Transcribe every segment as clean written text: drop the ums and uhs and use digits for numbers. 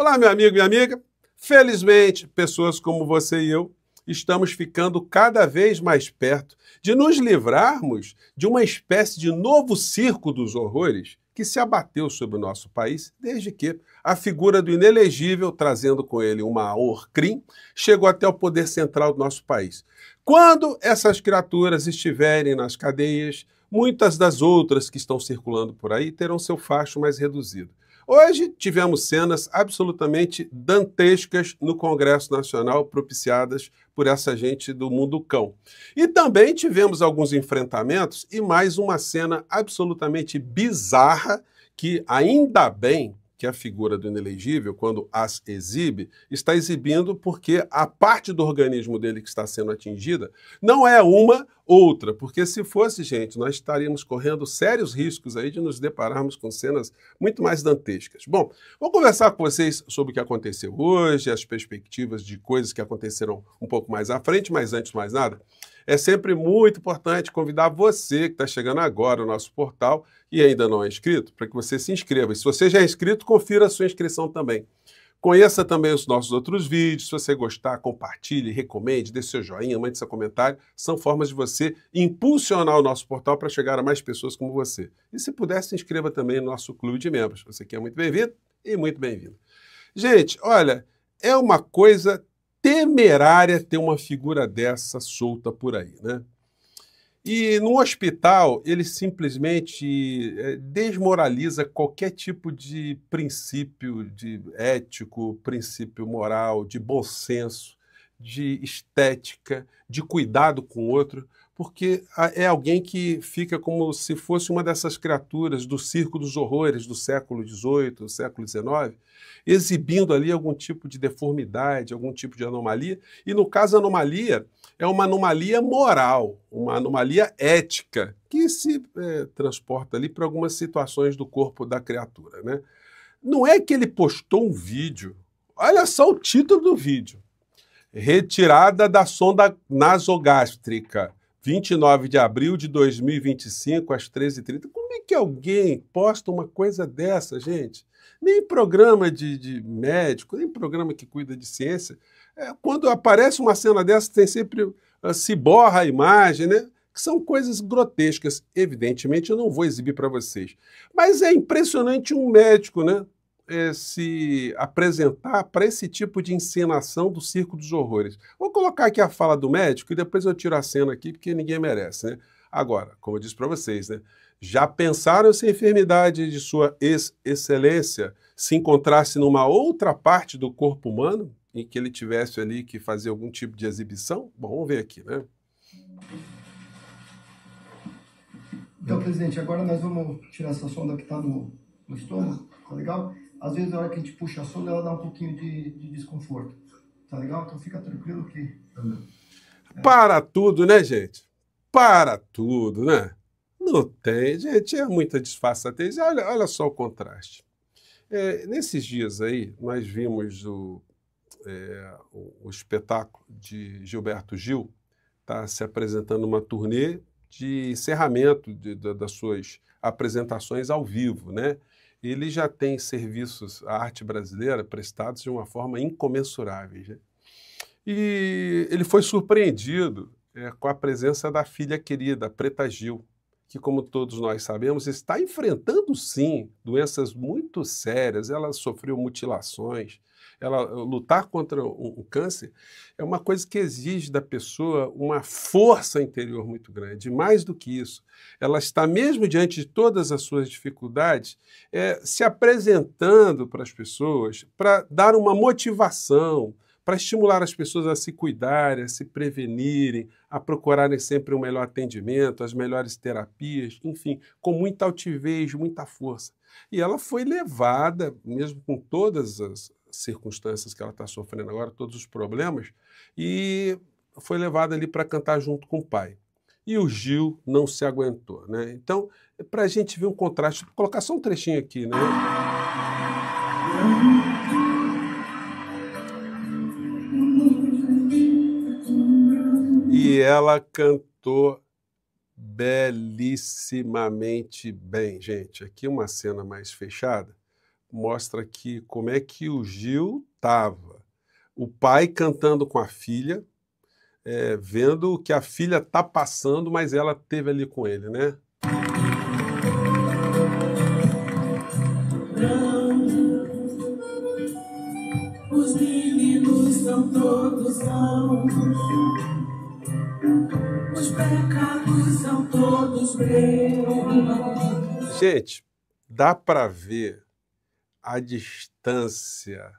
Olá, meu amigo e minha amiga. Felizmente, pessoas como você e eu estamos ficando cada vez mais perto de nos livrarmos de uma espécie de novo circo dos horrores que se abateu sobre o nosso país desde que a figura do inelegível, trazendo com ele uma Orcrim, chegou até o poder central do nosso país. Quando essas criaturas estiverem nas cadeias, muitas das outras que estão circulando por aí terão seu facho mais reduzido. Hoje tivemos cenas absolutamente dantescas no Congresso Nacional, propiciadas por essa gente do mundo cão. E também tivemos alguns enfrentamentos e mais uma cena absolutamente bizarra que, ainda bem que a figura do inelegível, quando as exibe, está exibindo porque a parte do organismo dele que está sendo atingida não é uma outra, porque se fosse, gente, nós estaríamos correndo sérios riscos aí de nos depararmos com cenas muito mais dantescas. Bom, vou conversar com vocês sobre o que aconteceu hoje, as perspectivas de coisas que aconteceram um pouco mais à frente, mas antes de mais nada, é sempre muito importante convidar você que está chegando agora no nosso portal e ainda não é inscrito, para que você se inscreva. E se você já é inscrito, confira a sua inscrição também. Conheça também os nossos outros vídeos. Se você gostar, compartilhe, recomende, dê seu joinha, mande seu comentário. São formas de você impulsionar o nosso portal para chegar a mais pessoas como você. E se puder, se inscreva também no nosso clube de membros. Você que é muito bem-vindo e muito bem-vindo. Gente, olha, é uma coisa temerária ter uma figura dessa solta por aí, né? E no hospital, ele simplesmente desmoraliza qualquer tipo de princípio de ético, princípio moral, de bom senso, de estética, de cuidado com o outro, porque é alguém que fica como se fosse uma dessas criaturas do circo dos horrores do século XVIII, do século XIX, exibindo ali algum tipo de deformidade, algum tipo de anomalia. E no caso, a anomalia é uma anomalia moral, uma anomalia ética, que se transporta ali para algumas situações do corpo da criatura, né? Não é que ele postou um vídeo, olha só o título do vídeo: retirada da sonda nasogástrica, 29 de abril de 2025, às 13h30. Como é que alguém posta uma coisa dessa, gente? Nem programa de médico, nem programa que cuida de ciência. Quando aparece uma cena dessa, tem sempre se borra a imagem, né? Que são coisas grotescas. Evidentemente, eu não vou exibir para vocês. Mas é impressionante um médico, né? Se apresentar para esse tipo de encenação do circo dos horrores. Vou colocar aqui a fala do médico e depois eu tiro a cena aqui, porque ninguém merece, né? Agora, como eu disse para vocês, né? Já pensaram se a enfermidade de sua excelência se encontrasse numa outra parte do corpo humano, em que ele tivesse ali que fazer algum tipo de exibição? Bom, vamos ver aqui, né? Então, presidente, agora nós vamos tirar essa sonda que está no estômago, tá legal? Às vezes, na hora que a gente puxa a sonda, ela dá um pouquinho de desconforto, tá legal? Então fica tranquilo que... Para tudo, né, gente? Para tudo, né? Não tem, gente, é muita disfarçatez. Olha só o contraste. Nesses dias aí, nós vimos o espetáculo de Gilberto Gil, tá se apresentando uma turnê de encerramento das suas apresentações ao vivo, né? Ele já tem serviços à arte brasileira prestados de uma forma incomensurável, né? E ele foi surpreendido com a presença da filha querida, Preta Gil, que, como todos nós sabemos, está enfrentando, sim, doenças muito sérias. Ela sofreu mutilações. Lutar contra um câncer é uma coisa que exige da pessoa uma força interior muito grande. Mais do que isso, ela está, mesmo diante de todas as suas dificuldades, se apresentando para as pessoas para dar uma motivação, para estimular as pessoas a se cuidarem, a se prevenirem, a procurarem sempre um melhor atendimento, as melhores terapias, enfim, com muita altivez, muita força. E ela foi levada, mesmo com todas as circunstâncias que ela está sofrendo agora, todos os problemas, e foi levada ali para cantar junto com o pai. E o Gil não se aguentou, né? Então, para a gente ver um contraste, vou colocar só um trechinho aqui, né? E ela cantou belíssimamente bem, gente. Aqui uma cena mais fechada mostra aqui como é que o Gil estava. O pai cantando com a filha, vendo o que a filha está passando, mas ela teve ali com ele, né? Os meninos são todos são, os pecados são todos meus. Gente, dá para ver a distância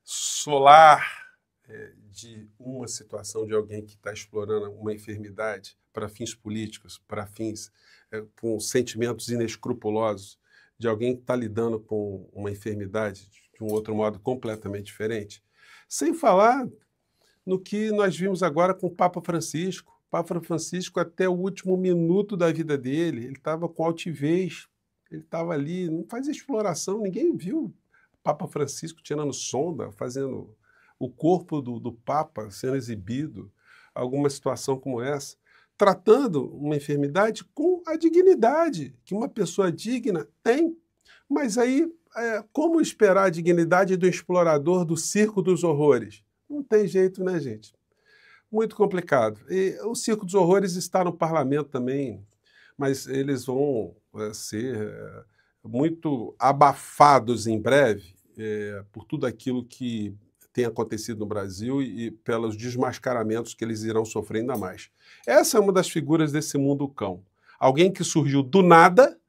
solar de uma situação de alguém que está explorando uma enfermidade para fins políticos, para fins com sentimentos inescrupulosos, de alguém que está lidando com uma enfermidade de um outro modo completamente diferente. Sem falar no que nós vimos agora com o Papa Francisco. O Papa Francisco, até o último minuto da vida dele, ele estava com altivez, ele estava ali, não fazia exploração, ninguém viu o Papa Francisco tirando sonda, fazendo o corpo do Papa sendo exibido, alguma situação como essa, tratando uma enfermidade com a dignidade que uma pessoa digna tem. Mas aí, como esperar a dignidade do explorador do circo dos horrores? Não tem jeito, né, gente? Muito complicado. E o circo dos horrores está no parlamento também, mas eles vão ser muito abafados em breve por tudo aquilo que tem acontecido no Brasil e pelos desmascaramentos que eles irão sofrer ainda mais. Essa é uma das figuras desse mundo cão. Alguém que surgiu do nada,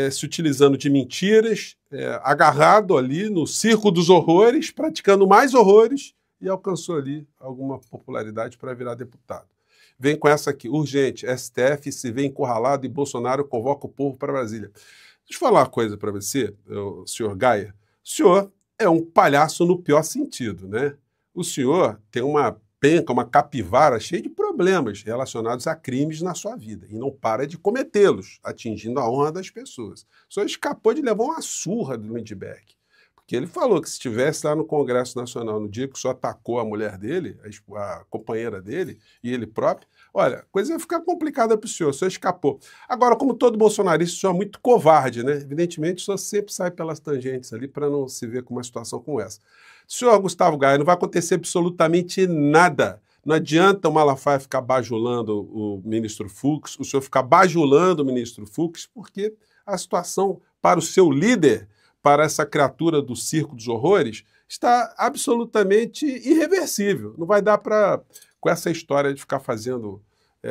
se utilizando de mentiras, agarrado ali no circo dos horrores, praticando mais horrores, e alcançou ali alguma popularidade para virar deputado. Vem com essa aqui, urgente, STF se vê encurralado e Bolsonaro convoca o povo para Brasília. Deixa eu falar uma coisa para você, o senhor Gaia. O senhor é um palhaço no pior sentido, né? O senhor tem uma penca, uma capivara cheia de problemas relacionados a crimes na sua vida e não para de cometê-los, atingindo a honra das pessoas. O senhor escapou de levar uma surra do Lindbergh, porque ele falou que se estivesse lá no Congresso Nacional no dia que o senhor atacou a mulher dele, a companheira dele e ele próprio, olha, a coisa ia ficar complicada para o senhor escapou. Agora, como todo bolsonarista, o senhor é muito covarde, né? Evidentemente, o senhor sempre sai pelas tangentes ali para não se ver com uma situação como essa. Senhor Gustavo Gaia, não vai acontecer absolutamente nada. Não adianta o Malafaia ficar bajulando o ministro Fux, o senhor ficar bajulando o ministro Fux, porque a situação para o seu líder, para essa criatura do circo dos horrores, está absolutamente irreversível. Não vai dar para, com essa história de ficar fazendo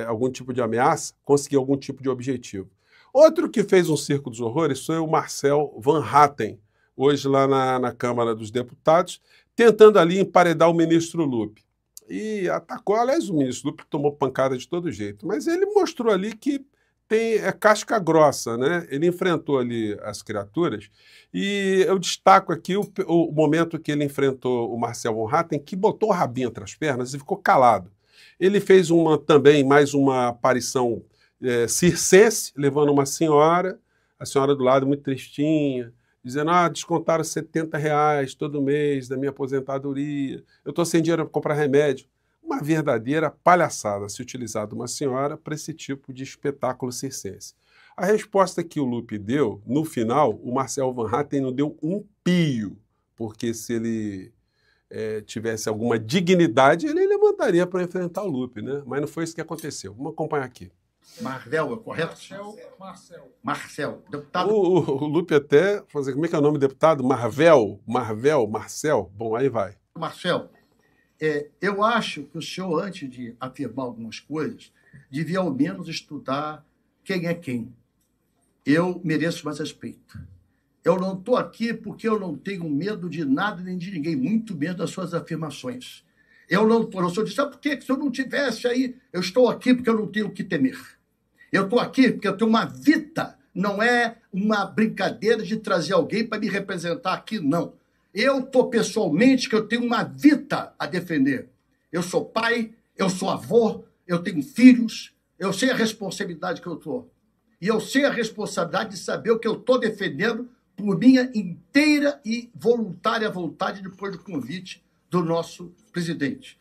algum tipo de ameaça, conseguir algum tipo de objetivo. Outro que fez um circo dos horrores foi o Marcel Van Hatten, hoje lá na Câmara dos Deputados, tentando ali emparedar o ministro Lupe. E atacou, aliás, o ministro Lupe tomou pancada de todo jeito, mas ele mostrou ali que tem casca grossa, né? Ele enfrentou ali as criaturas e eu destaco aqui o momento que ele enfrentou o Marcel Van Hatten, que botou o rabinho entre as pernas e ficou calado. Ele fez também mais uma aparição circense, levando uma senhora, a senhora do lado muito tristinha, dizendo, descontaram R$70 todo mês da minha aposentadoria, eu estou sem dinheiro para comprar remédio. Uma verdadeira palhaçada se utilizar de uma senhora para esse tipo de espetáculo circense. A resposta que o Lupe deu, no final, o Marcel Van Hatten não deu um pio, porque se ele tivesse alguma dignidade, ele levantaria para enfrentar o Lupe, né? Mas não foi isso que aconteceu. Vamos acompanhar aqui. Marvel, é correto? Marcel. Deputado... O Lupe até, como é que é o nome do deputado? Marcel? Bom, aí vai. Marcel, eu acho que o senhor, antes de afirmar algumas coisas, devia ao menos estudar quem é quem. Eu mereço mais respeito. Eu não estou aqui porque eu não tenho medo de nada nem de ninguém, muito menos das suas afirmações. Eu não estou. O senhor disse, sabe por quê? Se eu não tivesse aí, eu estou aqui porque eu não tenho o que temer. Eu estou aqui porque eu tenho uma vida, não é uma brincadeira de trazer alguém para me representar aqui, não. Eu estou pessoalmente que eu tenho uma vida a defender. Eu sou pai, eu sou avô, eu tenho filhos, eu sei a responsabilidade que eu estou. E eu sei a responsabilidade de saber o que eu estou defendendo por minha inteira e voluntária vontade depois do convite do nosso presidente.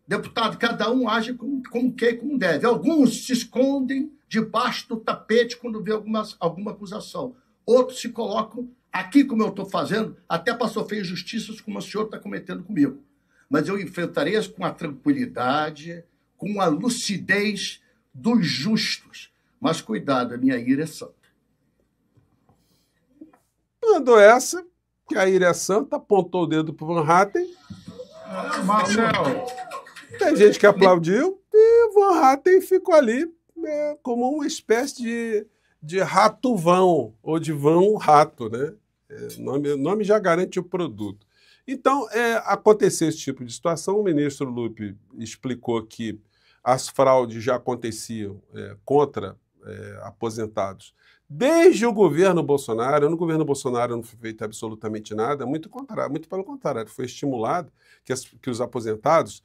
Deputado, cada um age como quer e como deve. Alguns se escondem debaixo do tapete quando vê alguma acusação. Outros se colocam Aqui, como eu estou fazendo, até para sofrer injustiças como o senhor está cometendo comigo. Mas eu enfrentarei com a tranquilidade, com a lucidez dos justos. Mas cuidado, a minha ira é santa. Mandou essa, que a ira é santa, apontou o dedo para o Van Hatten. Marcel, Tem gente que aplaudiu e o Van Hatten ficou ali como uma espécie de rato-vão, ou de vão-rato, né? O nome já garante o produto. Então, aconteceu esse tipo de situação. O ministro Lupe explicou que as fraudes já aconteciam contra aposentados desde o governo Bolsonaro. No governo Bolsonaro não foi feito absolutamente nada, muito pelo contrário, foi estimulado que os aposentados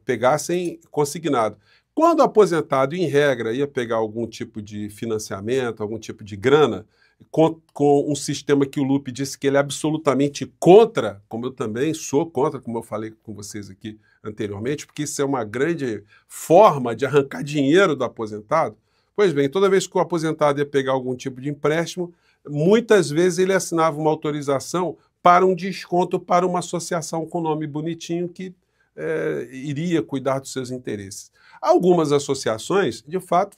pegassem consignado. Quando o aposentado, em regra, ia pegar algum tipo de financiamento, algum tipo de grana, com um sistema que o Lupe disse que ele é absolutamente contra, como eu também sou contra, como eu falei com vocês aqui anteriormente, porque isso é uma grande forma de arrancar dinheiro do aposentado. Pois bem, toda vez que o aposentado ia pegar algum tipo de empréstimo, muitas vezes ele assinava uma autorização para um desconto para uma associação com nome bonitinho que iria cuidar dos seus interesses. Algumas associações, de fato,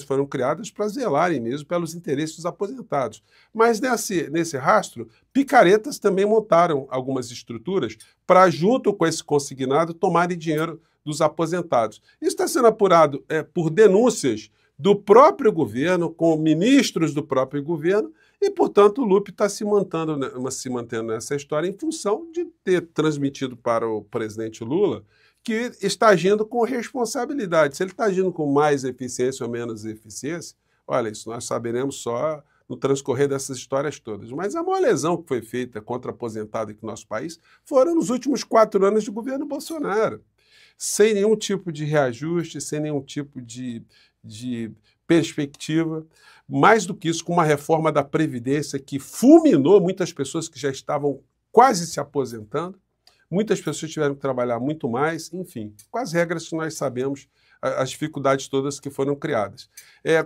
foram criadas para zelarem mesmo pelos interesses dos aposentados. Mas nesse rastro, picaretas também montaram algumas estruturas para, junto com esse consignado, tomarem dinheiro dos aposentados. Isso está sendo apurado por denúncias do próprio governo, com ministros do próprio governo, e, portanto, o Lupe está se mantendo nessa história em função de ter transmitido para o presidente Lula que está agindo com responsabilidade. Se ele está agindo com mais eficiência ou menos eficiência, olha, isso nós saberemos só no transcorrer dessas histórias todas. Mas a maior lesão que foi feita contra aposentado aqui no nosso país foram nos últimos 4 anos de governo Bolsonaro. Sem nenhum tipo de reajuste, sem nenhum tipo de perspectiva. Mais do que isso, com uma reforma da Previdência que fulminou muitas pessoas que já estavam quase se aposentando. Muitas pessoas tiveram que trabalhar muito mais, enfim, com as regras que nós sabemos, as dificuldades todas que foram criadas.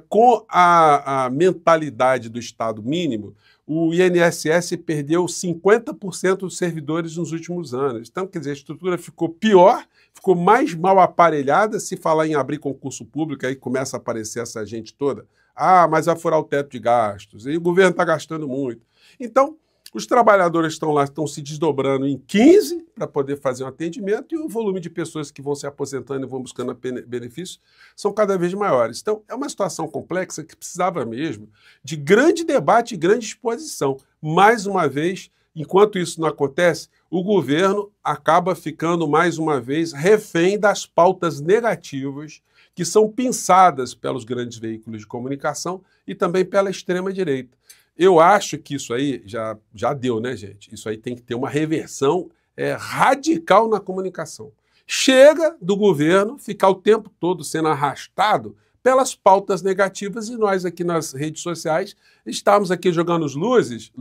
Com a mentalidade do Estado mínimo, o INSS perdeu 50% dos servidores nos últimos anos. Então, quer dizer, a estrutura ficou pior, ficou mais mal aparelhada. Se falar em abrir concurso público, aí começa a aparecer essa gente toda. Ah, mas vai furar o teto de gastos, e o governo está gastando muito. Então, os trabalhadores estão lá, estão se desdobrando em 15 para poder fazer um atendimento e o volume de pessoas que vão se aposentando e vão buscando benefícios são cada vez maiores. Então, é uma situação complexa que precisava mesmo de grande debate e grande exposição. Mais uma vez, enquanto isso não acontece, o governo acaba ficando, mais uma vez, refém das pautas negativas que são pensadas pelos grandes veículos de comunicação e também pela extrema-direita. Eu acho que isso aí já deu, né, gente? Isso aí tem que ter uma reversão radical na comunicação. Chega do governo ficar o tempo todo sendo arrastado pelas pautas negativas e nós aqui nas redes sociais estamos aqui jogando luzes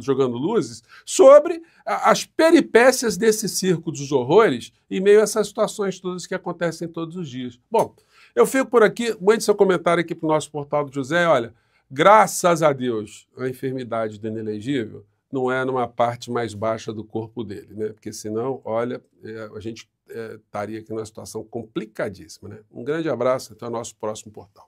sobre as peripécias desse circo dos horrores em meio a essas situações todas que acontecem todos os dias. Bom, eu fico por aqui, mande seu comentário aqui para o nosso portal do José. Olha, graças a Deus, a enfermidade do inelegível não é numa parte mais baixa do corpo dele, né? Porque senão, olha, a gente estaria aqui numa situação complicadíssima, né? Um grande abraço, até o nosso próximo portal.